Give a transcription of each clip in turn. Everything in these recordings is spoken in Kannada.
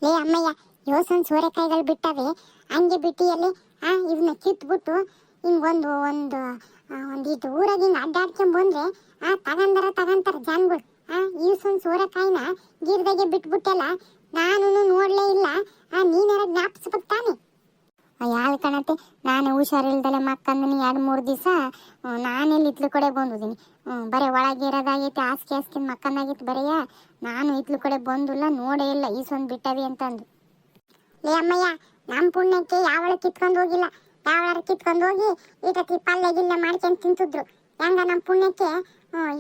ಲೇ ಅಮ್ಮಯ್ಯ, ಯೋಸನ್ ಸೋರೆಕಾಯಿಗಳು ಬಿಟ್ಟವೆ, ಹಂಗೆ ಬಿಟ್ಟಿಯಲ್ಲಿ ಇವನ್ನ ಕಿತ್ಬಿಟ್ಟು ಹಿಂಗೊಂದು ಒಂದು ಒಂದು ಇದು ಊರಾಗಿಂದ ಅಡ್ಡಾಡ್ಕೊಂಡ್ ಬಂದ್ರೆ ತಗಂತಾರ ಜನಗಳು. ಈಸೊಂದು ಸೋರೆಕಾಯಿನ ಗಿಡದಾಗೆ ಬಿಟ್ಬಿಟ್ಟೆಲ್ಲ, ನಾನು ನೋಡ್ಲೇ ಇಲ್ಲ. ನೀನಾರ ಜ್ಞಾಪಿಸ್ಬೇಕು ತಾನೆ? ಯಾಳು ಕಣತೆ, ನಾನು ಹುಷಾರಿಲ್ದಲೆ ಮಕ್ಕಂದಿನಿ 2-3 ದಿವಸ. ನಾನೆಲ್ಲಿ ಇತ್ಲು ಕಡೆ ಬಂದಿದ್ದೀನಿ. ಬರೀ ಒಳಗೆ ಇರೋದಾಗೈತೆ, ಹಾಸಿಗೆ ಮಕ್ಕಂದಾಗಿತ್ತು ಬರೆಯ. ನಾನು ಇತ್ಲು ಕಡೆ ಬಂದಿಲ್ಲ, ನೋಡೇ ಇಲ್ಲ ಈಸೊಂದು ಬಿಟ್ಟವಿ ಅಂತಂದು. ಲೇ ಅಮ್ಮಯ್ಯ, ನಮ್ಮ ಪುಣ್ಯಕ್ಕೆ ಯಾವಳ ಕಿತ್ಕೊಂಡು ಹೋಗಿಲ್ಲ. ಯಾವಳಾರ ಕಿತ್ಕೊಂಡು ಹೋಗಿ ಈಟತಿ ಪಲ್ಯ ಗಿಲ್ಲೆ ಮಾಡ್ಕೊಂಡು ತಿಂತಿದ್ರು. ಹೆಂಗ ನಮ್ಮ ಪುಣ್ಯಕ್ಕೆ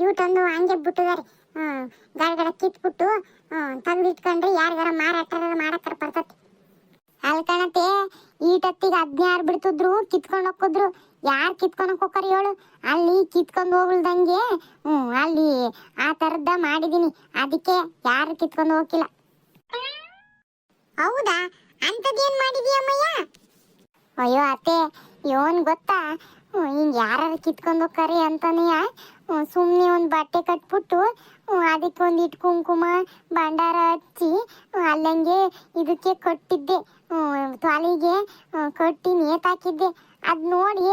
ಯೂಟೊಂದು ಹಂಗೆ ಬಿಟ್ಟಿದ್ದಾರೆ. ಗಡಗಡ ಕಿತ್ಬಿಟ್ಟು ತೆಗೆದಿಟ್ಕೊಂಡ್ರೆ ಯಾರಿಗಾರ ಮಾರಾಟ ಮಾಡಕ್ಕಾರ ಬರ್ತತಿ. ಅಲ್ಲಿ ಕಣತೆ, ಈಟತ್ತಿಗೆ 16 ಬಿಡ್ತಿದ್ರು, ಕಿತ್ಕೊಂಡು ಹೋಗಿದ್ರು. ಯಾರು ಕಿತ್ಕೊಂಡಕ್ ಹೋಗ್ತಾರ ಹೇಳು? ಅಲ್ಲಿ ಕಿತ್ಕೊಂಡು ಹೋಗ್ಲ್ದಂಗೆ ಅಲ್ಲಿ ಆ ಥರದ್ದ ಮಾಡಿದೀನಿ. ಅದಕ್ಕೆ ಯಾರು ಕಿತ್ಕೊಂಡು ಹೋಗಿಲ್ಲ. ಹೌದಾ? ಅಂಥದ್ದೇನು ಮಾಡಿದೀಯಮ್ಮಯ್ಯ? ಅಯ್ಯೋ ಅತ್ತೆ, ಇವನ್ ಗೊತ್ತಾ, ಹಿಂಗೆ ಯಾರು ಕಿತ್ಕೊಂಡು ಹೋಗ್ತಾರೆ ಅಂತಾನೆ ಸುಮ್ಮನೆ ಒಂದು ಬಟ್ಟೆ ಕಟ್ಬಿಟ್ಟು ಅದಕ್ಕೆ ಒಂದು ಇಟ್ಟು ಕುಂಕುಮ ಭಂಡಾರ ಹಚ್ಚಿ ಅಲ್ಲಂಗೆ ಇದಕ್ಕೆ ಕಟ್ಟಿದ್ದೆ, ತಾಲಿಗೆ ಕಟ್ಟಿ ನೇತಾಕಿದ್ದೆ. ಅದು ನೋಡಿ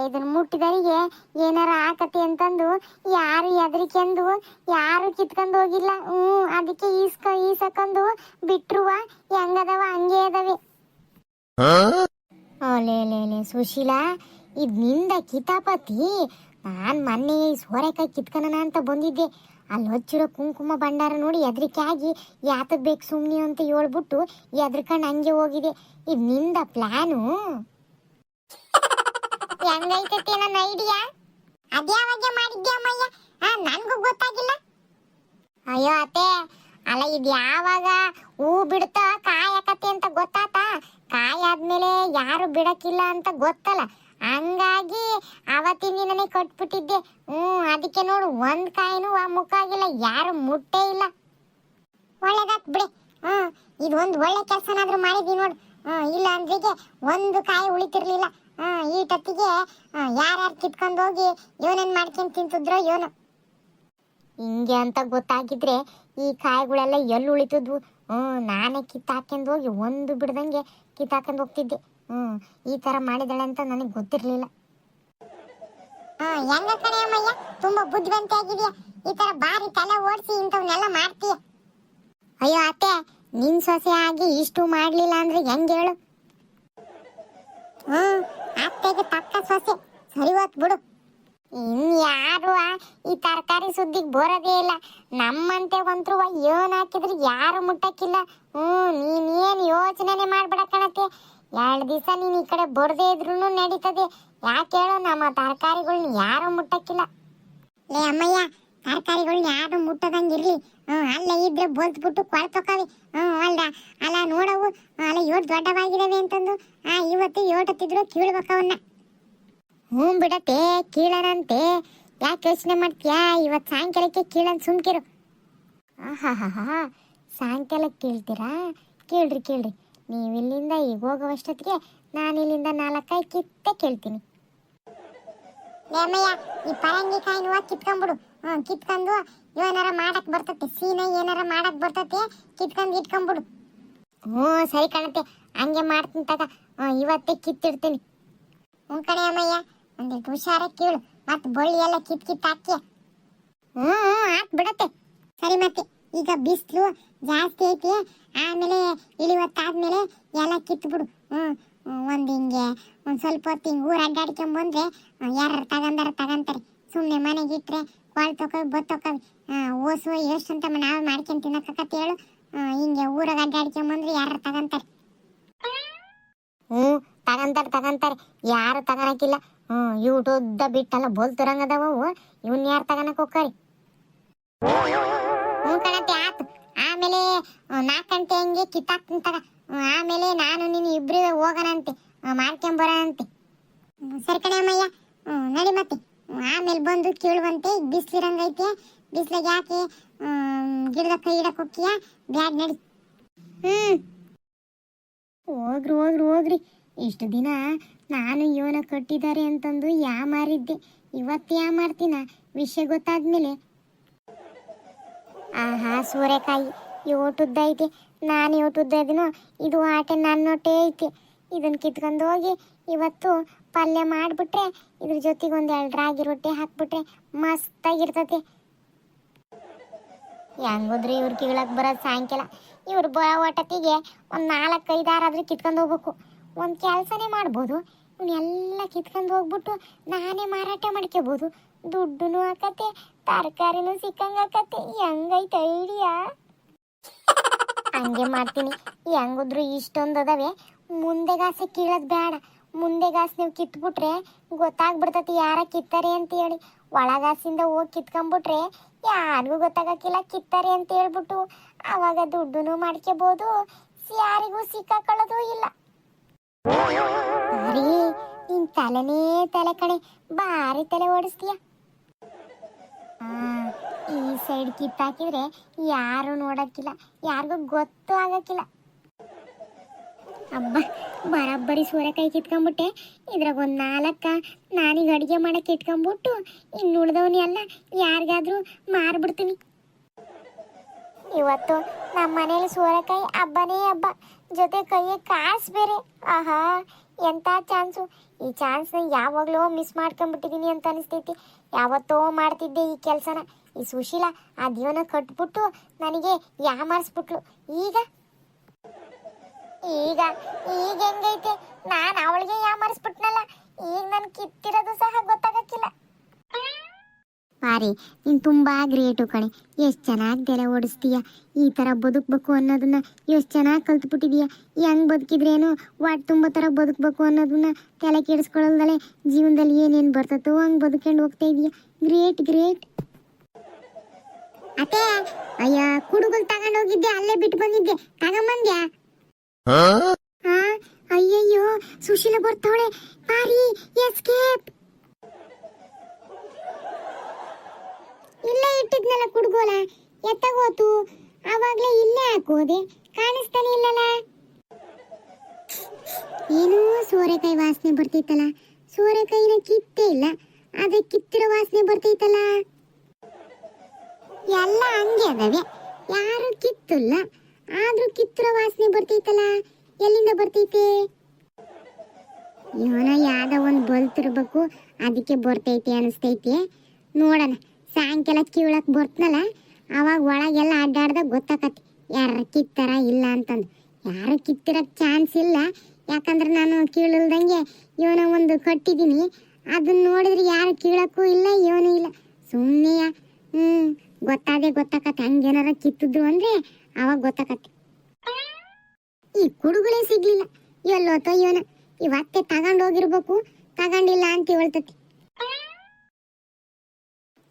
ಇದನ್ನ ಮುಟ್ಟಿದರಿಗೆ ಏನಾರ ಆಕತಿ ಅಂತಂದು ಯಾರು ಹೆದರಿಕೆಂದು ಯಾರು ಕಿತ್ಕೊಂಡು ಹೋಗಿಲ್ಲ. ಅದಕ್ಕೆ ಈಸಕೊಂಡು ಬಿಟ್ರುವ ಹೆಂಗದವ ಹಂಗೆ ಅದಾವೆ. ಲೇ ಸುಶೀಲಾ, ಇದು ನಿಂದ ಕಿತಾಪತಿ. ನಾನು ಮೊನ್ನೆ ಸೋರೆಕಾಯಿ ಕಿತ್ಕೊಳ್ಳೋಣ ಅಂತ ಬಂದಿದ್ದೆ. ಅಲ್ಲಿ ಹಚ್ಚಿರೋ ಕುಂಕುಮ ಭಂಡಾರ ನೋಡಿ ಹೆದರಿಕೆ ಆಗಿ ಯಾತಕ್ಕೆ ಬೇಕು ಸುಮ್ಮನೆ ಅಂತ ಹೇಳ್ಬಿಟ್ಟು ಹೆದರ್ಕೊಂಡು ಹಂಗೆ ಹೋಗಿದೆ. ಇದು ನಿಂದ ಪ್ಲಾನು? ಹೆಂಗೈತೈತೆ ನನ್ನ ಐಡಿಯಾ? ಅದ್ಯಾವಾಗ ಮಾಡಿದ್ದೆ ಅಮ್ಮಯ್ಯ? ನನಗೂ ಗೊತ್ತಾಗಿಲ್ಲ. ಅಯ್ಯೋ ಅತ್ತೆ, ಅಲ್ಲ ಇದು ಯಾವಾಗ ಹೂ ಬಿಡ್ತಾ ಕಾಯಕತ್ತೆ ಅಂತ ಗೊತ್ತಾತ? ಕಾಯಿ ಆದ್ಮೇಲೆ ಯಾರು ಬಿಡಕ್ಕಿಲ್ಲ ಅಂತ ಗೊತ್ತಲ್ಲ, ಹಂಗಾಗಿ ಅವತ್ತಿನ ದಿನನೇ ಕಟ್ಬಿಟ್ಟಿದ್ದೆ. ಅದಕ್ಕೆ ನೋಡು, ಒಂದ್ ಕಾಯಿನೂ ಮುಕ್ಕಾಗಿಲ್ಲ, ಯಾರು ಮುಟ್ಟೇ ಇಲ್ಲ. ಒಳ್ಳೇದಾತ್ ಬಿಡಿ. ಇದು ಒಂದು ಒಳ್ಳೆ ಕೆಲಸನಾದ್ರೂ ಮಾಡಿದ್ವಿ ನೋಡು. ಇಲ್ಲ ಅಂದ್ರಿಗೆ ಒಂದು ಕಾಯಿ ಉಳಿತಿರ್ಲಿಲ್ಲ. ಈ ಟತ್ತಿಗೆ ಯಾರ್ಯಾರು ಕಿತ್ಕೊಂಡು ಹೋಗಿ ಯೋನೇನ್ ಮಾಡ್ಕೊಂಡು ತಿಂತಿದ್ರೋ ಯೋನು. ಹಿಂಗೆ ಅಂತ ಗೊತ್ತಾಗಿದ್ರೆ ಈ ಕಾಯಿಗಳೆಲ್ಲ ಎಲ್ಲಿ ಉಳಿತಿದ್ವು? ನಾನೇ ಕಿತ್ತಾಕೊಂಡು ಹೋಗಿ ಒಂದು ಬಿಡ್ದಂಗೆ ಕಿತ್ತಾಕೊಂಡು ಹೋಗ್ತಿದ್ದೆ. ಈ ತರ ಮಾಡಿದಳೆ ಅಂತ ನನಗೆ ಗೊತ್ತಿರ್ಲಿಲ್ಲ. ಹೆಂಗ ಕಣೆ ಅಮ್ಮಯ್ಯ, ತುಂಬಾ ಬುದ್ಧಿವಂತ ಆಗಿದ್ಯಾ. ಈ ತರ ಬಾರಿ ತಲೆ ಓಡಿಸಿ ಇಂಥವನ್ನೆಲ್ಲ ಮಾಡ್ತೀಯ. ಅಯ್ಯೋ ಅತ್ತೆ, ನಿನ್ ಸೊಸೆ ಆಗಿ ಇಷ್ಟು ಮಾಡ್ಲಿಲ್ಲ ಅಂದ್ರೆ ಹೆಂಗ ಹೇಳು? ಅತ್ತೆಗೆ ತಕ್ಕ ಸೊಸೆ, ಸರಿ ಹೋತ್ ಬಿಡು. ಇನ್ಯಾರು ಈ ತರಕಾರಿ ಸುದ್ದಿಗೆ ಬರೋದೇ ಇಲ್ಲ. ನಮ್ಮಂತೆ ಒಂತ್ರು ಏನ್ ಹಾಕಿದ್ರೆ ಯಾರು ಮುಟ್ಟಕ್ಕಿಲ್ಲ. ನೀನೇನ್ ಯೋಚನೆ ಮಾಡ್ಬೇಡ ಕಣತೆ. 2 ದಿವಸ ನೀನ್ ಈ ಕಡೆ ಬರದೇ ಇದ್ರು ನಡೀತದೆ. ಯಾಕೆ ಹೇಳು, ನಮ್ಮ ತರಕಾರಿಗಳ್ನ ಯಾರು ಮುಟ್ಟಕ್ಕಿಲ್ಲ. ಲೇ ಅಮ್ಮಯ್ಯ, ತರಕಾರಿಗಳ್ನ ಯಾರು ಮುಟ್ಟದಂಗಿರ್ಲಿ. ಅಲ್ಲ ಇದ್ರೆ ಬೋಲ್ತ್ಬಿಟ್ಟು ಕೊಳ್ತೋಕವಿ. ಅಲ್ಲ ನೋಡವು, ಅಲ್ಲ ಯೋಟ್ ದೊಡ್ಡವಾಗಿದಾವೆ ಅಂತಂದು ಇವತ್ತು ಯೋಟತ್ತಿದ್ರು ಕೀಳ್ಬೇಕವನ್ನ. ಬಿಡತ್ತೆ, ಕೀಳನಂತೆ. ಯಾಕೆ ಯೋಚನೆ ಮಾಡ್ತೀಯಾ? ಇವತ್ತು ಸಾಯಂಕಾಲಕ್ಕೆ ಕೀಳನ್ ಸುಮ್ಕಿರು. ಸಾಯಂಕಾಲಕ್ಕೆ ಕೇಳ್ತೀರಾ? ಕೇಳ್ರಿ. ನೀವು ಇಲ್ಲಿಂದ ಈಗ ಹೋಗುವಷ್ಟೊತ್ತಿಗೆ ನಾನು ಇಲ್ಲಿಂದ 4 ಕಾಯಿ ಕಿತ್ತೆ ಕೇಳ್ತೀನಿ. ಅಮ್ಮಯ್ಯ, ಈ ಪರಂಗಿ ಕಾಯಿನ ಕಿತ್ಕೊಂಡ್ಬಿಡು. ಕಿತ್ಕೊಂಡು ಏನಾರ ಮಾಡಕ್ ಬರ್ತತೆ, ಸೀನ ಏನಾರ ಮಾಡಕ್ ಬರ್ತತೆ, ಕಿತ್ಕೊಂಡು ಇಟ್ಕೊಂಡ್ಬಿಡು. ಸರಿ ಕಣತೆ, ಹಂಗೆ ಮಾಡ್ತೀನಿ ತಗ. ಇವತ್ತೇ ಕಿತ್ತಿಡ್ತೀನಿ. ಕಣೆ ಅಮ್ಮಯ್ಯ, ಒಂದಿಟ್ಟು ಹುಷಾರ ಕೀಳು, ಮತ್ತೆ ಬಳ್ಳಿ ಎಲ್ಲ ಕಿತ್ ಹಾಕಿ. ಆತ್ ಬಿಡತ್ತೆ. ಸರಿ, ಮತ್ತೆ ಈಗ ಬಿಸಿಲು ಜಾಸ್ತಿ ಐತಿ. ಆಮೇಲೆ ಇಳಿವತ್ತಾದ್ಮೇಲೆ ಎಲ್ಲ ಕಿತ್ಬಿಡು. ಹಿಂಗೆ ಒಂದು ಸ್ವಲ್ಪ ಹೊತ್ತು ಹಿಂಗೆ ಊರು ಅಡ್ಡಾಡ್ಕೊಂಬಂದ್ರೆ ಯಾರು ತಗಂತಾರೆ. ಸುಮ್ಮನೆ ಮನೆಗೆ ಇಟ್ಟರೆ ಕೊಳ್ತೊಕವಿ ಬತ್ತೊಕವಿ. ಓಸು ಎಷ್ಟು ಅಂತ ನಾವು ಮಾಡ್ಕೊಂಡು ತಿನ್ನಕತ್ತೆ ಹೇಳು? ಹಿಂಗೆ ಊರಾಗ ಅಡ್ಡಾಡ್ಕೊಂಬಂದ್ರೆ ಯಾರು ತಗಂತಾರೆ. ತಗಂತಾರೆ. ಯಾರು ತಗನಕ್ಕಿಲ್ಲ. ಇವುಟುದ್ದ ಬಿಟ್ಟಲ್ಲ ಬೋಲ್ತುರಂಗದವು. ಇವನ್ ಯಾರು ತಗನಕ್ ಹೋಗ್ಕರಿ? ಕಣತೆ ಆತು. ಆಮೇಲೆ 4 ಗಂಟೆ ಹಂಗೆ ಕಿತ್ತಾಕ್ತೀನಿ ತಗ. ಆಮೇಲೆ ನಾನು ನೀನು ಇಬ್ರು ಹೋಗೋಣಂತೆ, ಮಾಡ್ಕೊಂಬರೋಣಂತೆ. ಸರಿ ಕಣೆ ಅಮ್ಮಯ್ಯ, ನಡಿ ಮತ್ತೆ. ಆಮೇಲೆ ಬಂದು ಕೀಳುವಂತೆ. ಈಗ ಬಿಸಿಲಿರಂಗೈತೆ, ಬಿಸಿಲಿಗೆ ಯಾಕೆ ಗಿಡದ ಕೈ ಇಡಕ್ಕೆ ಹೋಗ್ತೀಯ? ಬ್ಯಾಡ್ ನಡಿ. ಹೋಗ್ರಿ. ಇಷ್ಟು ದಿನ ನಾನು ಇವನ ಕಟ್ಟಿದ್ದಾರೆ ಅಂತಂದು ಮಾರಿದ್ದೆ. ಇವತ್ತು ಮಾಡ್ತೀನ ವಿಷಯ ಗೊತ್ತಾದ್ಮೇಲೆ. ಸೋರೆಕಾಯಿ ಯೋಟುದ್ದೈತೆ. ನಾನು ಯೂಟ್ಯೂಬ್ದಾಗಿನೂ ಇದು ಆಟೆ ನನ್ನೊಟ್ಟೆ ಐತಿ. ಇದನ್ನು ಕಿತ್ಕೊಂಡು ಹೋಗಿ ಇವತ್ತು ಪಲ್ಯ ಮಾಡಿಬಿಟ್ರೆ ಇದ್ರ ಜೊತೆಗೆ ಒಂದು 2 ರಾಗಿ ರೊಟ್ಟಿ ಹಾಕ್ಬಿಟ್ರೆ ಮಸ್ತಾಗಿರ್ತತಿ. ಹೆಂಗೋದ್ರಿ ಇವ್ರು ಕೀಳಕ್ಕೆ ಬರೋದು ಸಾಯಂಕಾಲ. ಇವ್ರು ಬರೋ ಒಟ್ಟತ್ತಿಗೆ ಒಂದು 4-5 ಆರಾದ್ರೂ ಕಿತ್ಕೊಂಡು ಹೋಗ್ಬೇಕು. ಒಂದು ಕೆಲಸನೇ ಮಾಡ್ಬೋದು. ಇವನ್ನೆಲ್ಲ ಕಿತ್ಕೊಂಡು ಹೋಗ್ಬಿಟ್ಟು ನಾನೇ ಮಾರಾಟ ಮಾಡ್ಕೋಬೋದು. ದುಡ್ಡು ಹಾಕತ್ತೆ, ತರಕಾರಿನೂ ಸಿಕ್ಕಂಗೆ ಆಕತ್ತೆ. ಹೆಂಗೈತೆ ಐಡಿಯಾ? ಹಂಗೆ ಮಾಡ್ತೀನಿ. ಹೆಂಗಿದ್ರು ಇಷ್ಟೊಂದು ಅದಾವೆ. ಮುಂದೆಗಾಸೆ ಕೀಳೋದು ಬೇಡ. ಮುಂದೆಗಾಸೆ ನೀವು ಕಿತ್ಬಿಟ್ರೆ ಗೊತ್ತಾಗ್ಬಿಡ್ತತಿ ಯಾರ ಕಿತ್ತಾರೆ ಅಂತ ಹೇಳಿ. ಒಳಗಾಸಿಂದ ಹೋಗಿ ಕಿತ್ಕೊಂಡ್ಬಿಟ್ರೆ ಯಾರಿಗೂ ಗೊತ್ತಾಗಕ್ಕಿಲ್ಲ ಕಿತ್ತಾರೆ ಅಂತ ಹೇಳ್ಬಿಟ್ಟು ಆವಾಗ ದುಡ್ಡು ಮಾಡ್ಕೋಬೋದು, ಯಾರಿಗೂ ಸಿಕ್ಕಾಕೊಳ್ಳೋದು ಇಲ್ಲ. ಅರಿ ನಿನ್ ತಲೆನೇ ತಲೆ ಕಣೆ, ಭಾರಿ ತಲೆ ಓಡಿಸ್ತೀಯ. ಈ ಸೈಡ್ ಕಿತ್ತಾಕಿದ್ರೆ ಯಾರು ನೋಡಕ್ಕಿಲ್ಲ, ಯಾರಿಗೂ ಗೊತ್ತು ಆಗಕ್ಕಿಲ್ಲ. ಹಬ್ಬ ಬರಬ್ಬರಿ ಸೋರೆಕಾಯಿ ಕಿತ್ಕೊಂಡ್ಬಿಟ್ಟೆ. ಇದ್ರಾಗ ಒಂದು 4 ನಾನೀಗ ಅಡುಗೆ ಮಾಡಕ್ಕೆ ಇಟ್ಕೊಂಡ್ಬಿಟ್ಟು ಇನ್ನು ಉಳ್ದವನ್ನೆಲ್ಲ ಯಾರಿಗಾದ್ರೂ ಮಾರ್ಬಿಡ್ತೀನಿ. ಇವತ್ತು ನಮ್ಮ ಮನೇಲಿ ಸೋರೆಕಾಯಿ ಹಬ್ಬನೇ ಹಬ್ಬ, ಜೊತೆ ಕೈಗೆ ಕಾಸು ಬೇರೆ. ಆಹಾ ಎಂಥ ಚಾನ್ಸು! ಈ ಚಾನ್ಸ್ನ ಯಾವಾಗಲೂ ಮಿಸ್ ಮಾಡ್ಕೊಂಡ್ಬಿಟ್ಟಿದ್ದೀನಿ ಅಂತ ಅನಿಸ್ತೈತಿ. ಯಾವತ್ತೋ ಮಾಡ್ತಿದ್ದೆ ಈ ಕೆಲಸನ. ಈ ಸುಶೀಲ ಆ ಜೀವನ ಕಟ್ಬಿಟ್ಟು ನನಗೆ ಯಾಮಾರಿಸ್ಬಿಟ್ಲು. ಈಗ ಈಗ ಈಗ ಹೆಂಗೈತೆ? ನಾನು ಅವಳಿಗೆ ಯಾಮಾರಿಸ್ಬಿಟ್ನಲ್ಲ. ಈಗ ನಾನು ಕಿತ್ತಿರೋದು ಸಹ ಗೊತ್ತಾಗಕ್ಕಿಲ್ಲ. ಮಾರಿ ನೀನು ತುಂಬ ಗ್ರೇಟು ಕಣೆ. ಎಷ್ಟು ಚೆನ್ನಾಗಿ ತಲೆ ಓಡಿಸ್ತೀಯ. ಈ ಥರ ಬದುಕಬೇಕು ಅನ್ನೋದನ್ನ ಎಷ್ಟು ಚೆನ್ನಾಗಿ ಕಲ್ತ್ಬಿಟ್ಟಿದೀಯ. ಹೆಂಗೆ ಬದುಕಿದ್ರೇನು ವಾಟ್ ತುಂಬ ಥರ ಬದುಕಬೇಕು ಅನ್ನೋದನ್ನ ತಲೆ ಕೆಡಿಸ್ಕೊಳ್ಳಲ್ದಲೆ ಜೀವನದಲ್ಲಿ ಏನೇನು ಬರ್ತತೋ ಹಂಗೆ ಬದುಕೊಂಡು ಹೋಗ್ತಾ ಇದೀಯ. Great great. ಅತ್ತೆ ಅಯ್ಯ ಕುಡುಗಲ್ ತಗೊಂಡೋಗಿದ್ದೆ, ಅಲ್ಲೇ ಬಿಟ್ಟು ಬಂದಿದ್ದೆ, ತಗೊಂಬಂದ್ಯಾ? ಅಯ್ಯಯ್ಯೋ ಸುಶೀಲ ಬರ್ತಾವಳೆ. ಪಾರಿ ಎಸ್ಕೇಪ್. ಇಲ್ಲೇ ಇಟ್ಟಿದ್ನಲ್ಲ ಕುಡ್ಗೋಲ, ಎತ್ತಗೋತು. ಆವಾಗ್ಲೇ ಇಲ್ಲೇ ಹಾಕೋದೆ, ಕಾಣಿಸ್ತಾನೆ ಇಲ್ಲಲ್ಲ. ಏನೋ ಸೋರೆಕಾಯಿ ವಾಸನೆ ಬರ್ತೈತಲ್ಲ. ಸೋರೆಕಾಯಿನ ಕಿತ್ತೇ ಇಲ್ಲ, ಆದ್ರೆ ಕಿತ್ತಿರೋ ವಾಸನೆ ಬರ್ತೈತಲ್ಲ. ಎಲ್ಲ ಹಂಗೆ ಅದಾವೆ, ಯಾರು ಕಿತ್ತಿಲ್ಲ, ಆದ್ರೂ ಕಿತ್ತಿರೋ ವಾಸನೆ ಬರ್ತೈತಲ್ಲ. ಎಲ್ಲಿಂದ ಬರ್ತೈತೆ? ಇವನ ಯಾವ್ದ ಒಂದು ಬಲ್ತಿರ್ಬೇಕು, ಅದಕ್ಕೆ ಬರ್ತೈತೆ ಅನಿಸ್ತೈತಿ. ನೋಡೋಣ ಸಾಯಂಕಾಲ ಕೀಳಕ್ ಬರ್ತನಲ್ಲ, ಅವಾಗ ಒಳಗೆಲ್ಲ ಅಡ್ಡಾಡ್ದಾಗ ಗೊತ್ತಾಕತಿ ಯಾರು ಕಿತ್ತಾರ ಇಲ್ಲ ಅಂತಂದು. ಯಾರು ಕಿತ್ತಿರಕ್ಕೆ ಚಾನ್ಸ್ ಇಲ್ಲ, ಯಾಕಂದ್ರೆ ನಾನು ಕೀಳಲ್ದಂಗೆ ಇವನ ಒಂದು ಕಟ್ಟಿದ್ದೀನಿ. ಅದನ್ನ ನೋಡಿದ್ರೆ ಯಾರು ಕೀಳಕ್ಕೂ ಇಲ್ಲ, ಇವನು ಇಲ್ಲ. ಸುಮ್ಮನೆ ಗೊತ್ತಾಕತ್ತೆ. ಹಂಗೇನಾರ ಕಿತ್ತಿದ್ರು ಅಂದ್ರೆ ಅವಾಗ ಗೊತ್ತಾಕತ್ತೆ. ಈ ಕುಡುಗಳೇ ಸಿಗ್ಲಿಲ್ಲ, ಎಲ್ಲೋತೋ ಇವನ. ಇವತ್ತೆ ತಗೊಂಡೋಗಿರ್ಬೇಕು, ತಗೊಂಡಿಲ್ಲ ಅಂತ ಹೇಳ್ತತಿ.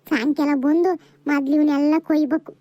ಸಾಯಂಕಾಲ ಬಂದು ಮೊದ್ಲು ಇವನ್ನೆಲ್ಲ ಕೊಯ್ಬೇಕು.